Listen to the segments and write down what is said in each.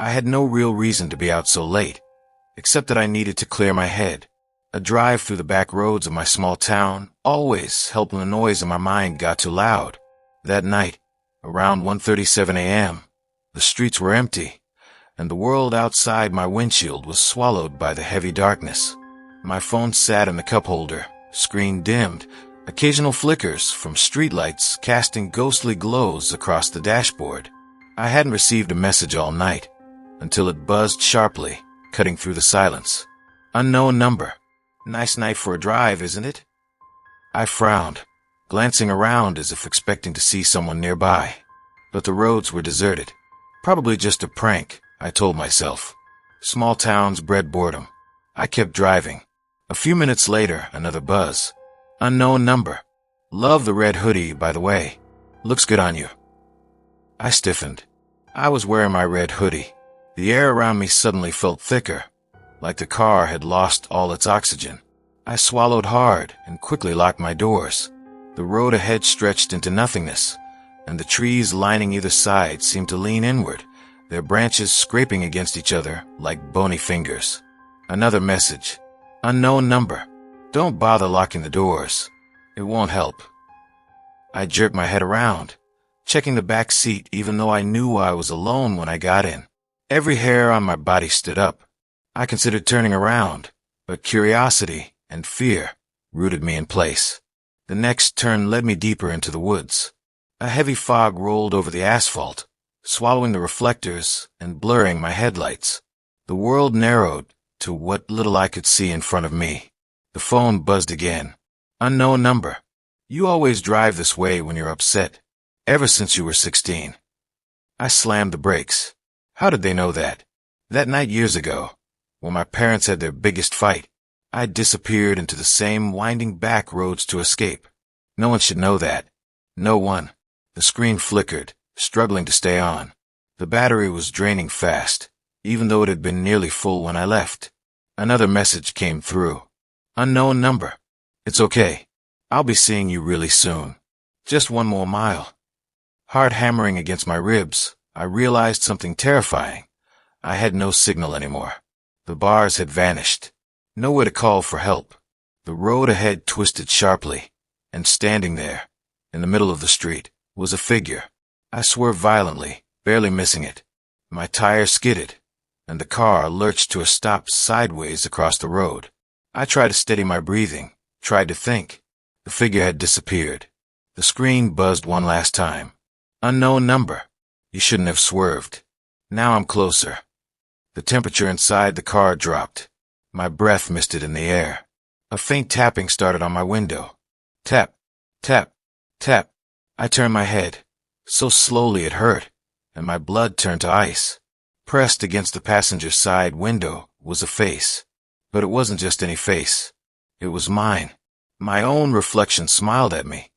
I had no real reason to be out so late, except that I needed to clear my head. A drive through the back roads of my small town always helped when the noise in my mind got too loud. That night, around 1:37 a.m., the streets were empty, and the world outside my windshield was swallowed by the heavy darkness. My phone sat in the cup holder, screen dimmed, occasional flickers from streetlights casting ghostly glows across the dashboard. I hadn't received a message all night, until it buzzed sharply, cutting through the silence. Unknown number. Nice night for a drive, isn't it? I frowned, glancing around as if expecting to see someone nearby. But the roads were deserted. Probably just a prank, I told myself. Small towns bred boredom. I kept driving. A few minutes later, another buzz. Unknown number. Love the red hoodie, by the way. Looks good on you. I stiffened. I was wearing my red hoodie. The air around me suddenly felt thicker, like the car had lost all its oxygen. I swallowed hard and quickly locked my doors. The road ahead stretched into nothingness, and the trees lining either side seemed to lean inward, their branches scraping against each other like bony fingers. Another message. Unknown number. Don't bother locking the doors. It won't help. I jerked my head around, checking the back seat even though I knew I was alone when I got in. Every hair on my body stood up. I considered turning around, but curiosity and fear rooted me in place. The next turn led me deeper into the woods. A heavy fog rolled over the asphalt, swallowing the reflectors and blurring my headlights. The world narrowed to what little I could see in front of me. The phone buzzed again. Unknown number. You always drive this way when you're upset. Ever since you were 16. I slammed the brakes. How did they know that? That night years ago, when my parents had their biggest fight, I disappeared into the same winding back roads to escape. No one should know that. No one. The screen flickered, struggling to stay on. The battery was draining fast, even though it had been nearly full when I left. Another message came through. Unknown number. It's okay. I'll be seeing you really soon. Just one more mile. Heart hammering against my ribs, I realized something terrifying. I had no signal anymore. The bars had vanished. Nowhere to call for help. The road ahead twisted sharply, and standing there, in the middle of the street, was a figure. I swerved violently, barely missing it. My tire skidded, and the car lurched to a stop sideways across the road. I tried to steady my breathing, tried to think. The figure had disappeared. The screen buzzed one last time. Unknown number. You shouldn't have swerved. Now I'm closer. The temperature inside the car dropped. My breath misted in the air. A faint tapping started on my window. Tap, tap, tap. I turned my head. So slowly it hurt, and my blood turned to ice. Pressed against the passenger side window was a face. But it wasn't just any face. It was mine. My own reflection smiled at me.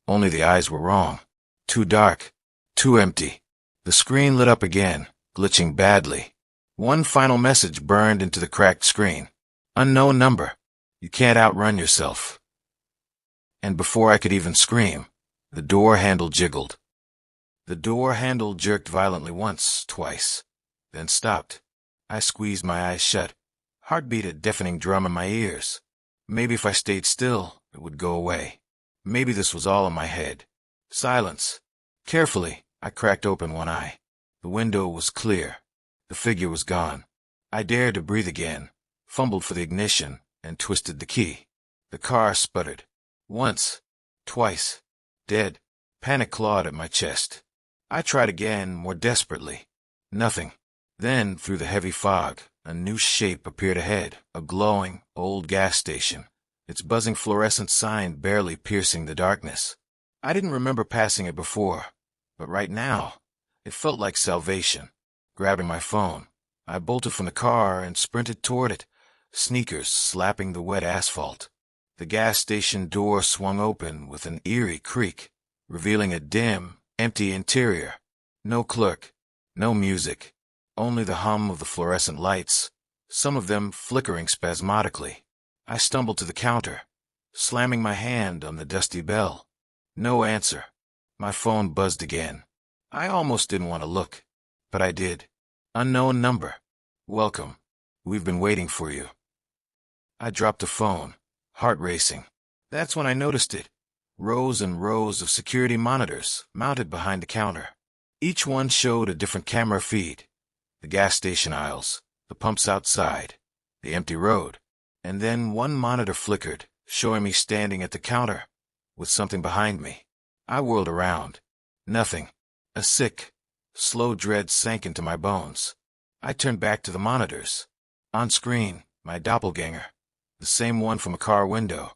Only the eyes were wrong. Too dark. Too empty. The screen lit up again, glitching badly. One final message burned into the cracked screen. Unknown number. You can't outrun yourself. And before I could even scream, the door handle jiggled. The door handle jerked violently once, twice, then stopped. I squeezed my eyes shut. Heart beat a deafening drum in my ears. Maybe if I stayed still, it would go away. Maybe this was all in my head. Silence. Carefully, I cracked open one eye. The window was clear. The figure was gone. I dared to breathe again, fumbled for the ignition, and twisted the key. The car sputtered. Once. Twice. Dead. Panic clawed at my chest. I tried again, more desperately. Nothing. Then, through the heavy fog, a new shape appeared ahead, a glowing, old gas station, its buzzing fluorescent sign barely piercing the darkness. I didn't remember passing it before, but right now, it felt like salvation. Grabbing my phone, I bolted from the car and sprinted toward it, sneakers slapping the wet asphalt. The gas station door swung open with an eerie creak, revealing a dim, empty interior. No clerk, no music, only the hum of the fluorescent lights, some of them flickering spasmodically. I stumbled to the counter, slamming my hand on the dusty bell. No answer. My phone buzzed again. I almost didn't want to look, but I did. Unknown number. Welcome. We've been waiting for you. I dropped the phone, heart racing. That's when I noticed it. Rows and rows of security monitors mounted behind the counter. Each one showed a different camera feed. The gas station aisles, the pumps outside, the empty road. And then one monitor flickered, showing me standing at the counter, with something behind me. I whirled around. Nothing. A sick, slow dread sank into my bones. I turned back to the monitors. On screen, my doppelganger, the same one from a car window,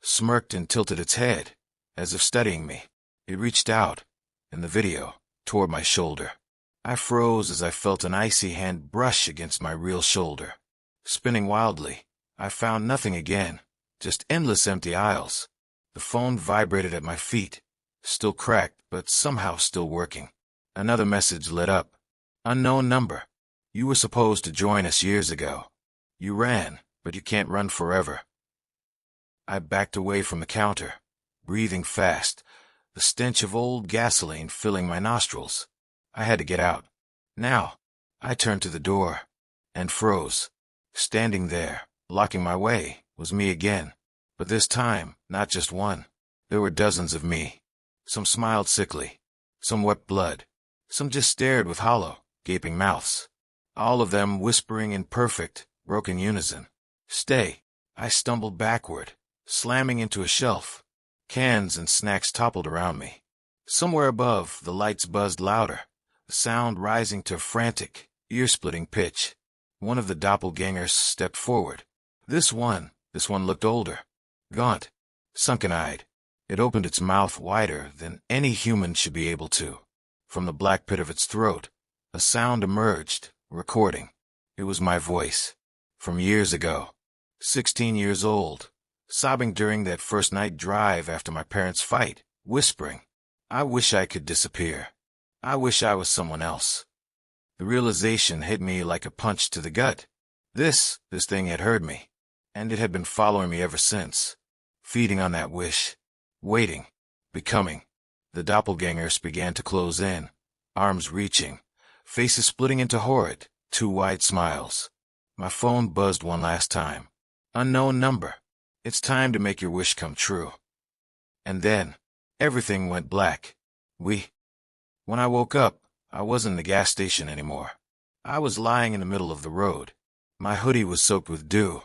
smirked and tilted its head, as if studying me. It reached out, in the video, toward my shoulder. I froze as I felt an icy hand brush against my real shoulder. Spinning wildly, I found nothing again, just endless empty aisles. The phone vibrated at my feet, still cracked, but somehow still working. Another message lit up. Unknown number. You were supposed to join us years ago. You ran, but you can't run forever. I backed away from the counter, breathing fast, the stench of old gasoline filling my nostrils. I had to get out. Now, I turned to the door, and froze. Standing there, blocking my way, was me again. But this time, not just one. There were dozens of me. Some smiled sickly. Some wept blood. Some just stared with hollow, gaping mouths. All of them whispering in perfect, broken unison. Stay. I stumbled backward, slamming into a shelf. Cans and snacks toppled around me. Somewhere above, the lights buzzed louder, the sound rising to a frantic, ear-splitting pitch. One of the doppelgangers stepped forward. This one looked older, gaunt, sunken-eyed. It opened its mouth wider than any human should be able to. From the black pit of its throat, a sound emerged, recording. It was my voice. From years ago. 16 years old. Sobbing during that first night drive after my parents' fight, whispering, I wish I could disappear. I wish I was someone else. The realization hit me like a punch to the gut. This thing had heard me, and it had been following me ever since, feeding on that wish, waiting, becoming. The doppelgangers began to close in, arms reaching, faces splitting into horrid, two wide smiles. My phone buzzed one last time. Unknown number. It's time to make your wish come true. And then, everything went black. When I woke up, I wasn't in the gas station anymore. I was lying in the middle of the road. My hoodie was soaked with dew,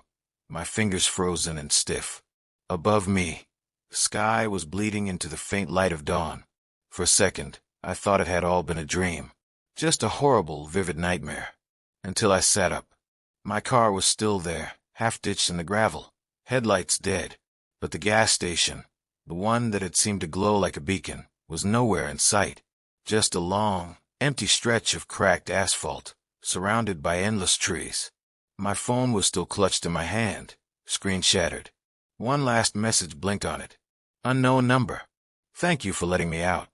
my fingers frozen and stiff. Above me, the sky was bleeding into the faint light of dawn. For a second, I thought it had all been a dream. Just a horrible, vivid nightmare. Until I sat up. My car was still there, half-ditched in the gravel, headlights dead. But the gas station, the one that had seemed to glow like a beacon, was nowhere in sight. Just a long, empty stretch of cracked asphalt, surrounded by endless trees. My phone was still clutched in my hand, screen shattered. One last message blinked on it. Unknown number. Thank you for letting me out.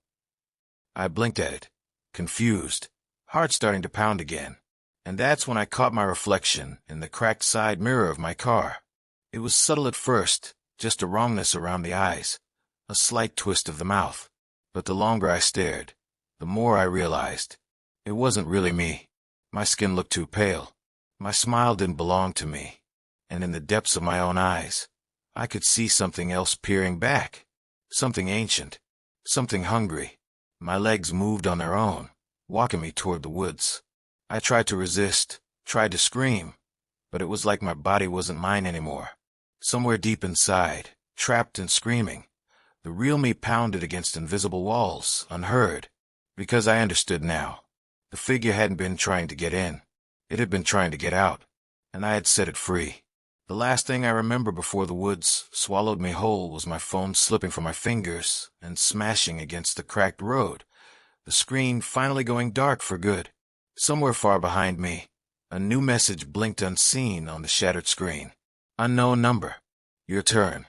I blinked at it, confused, heart starting to pound again. And that's when I caught my reflection in the cracked side mirror of my car. It was subtle at first, just a wrongness around the eyes, a slight twist of the mouth. But the longer I stared, the more I realized it wasn't really me. My skin looked too pale. My smile didn't belong to me. And in the depths of my own eyes, I could see something else peering back. Something ancient. Something hungry. My legs moved on their own, walking me toward the woods. I tried to resist, tried to scream, but it was like my body wasn't mine anymore. Somewhere deep inside, trapped and screaming, the real me pounded against invisible walls, unheard. Because I understood now. The figure hadn't been trying to get in. It had been trying to get out, and I had set it free. The last thing I remember before the woods swallowed me whole was my phone slipping from my fingers and smashing against the cracked road, the screen finally going dark for good. Somewhere far behind me, a new message blinked unseen on the shattered screen. Unknown number. Your turn.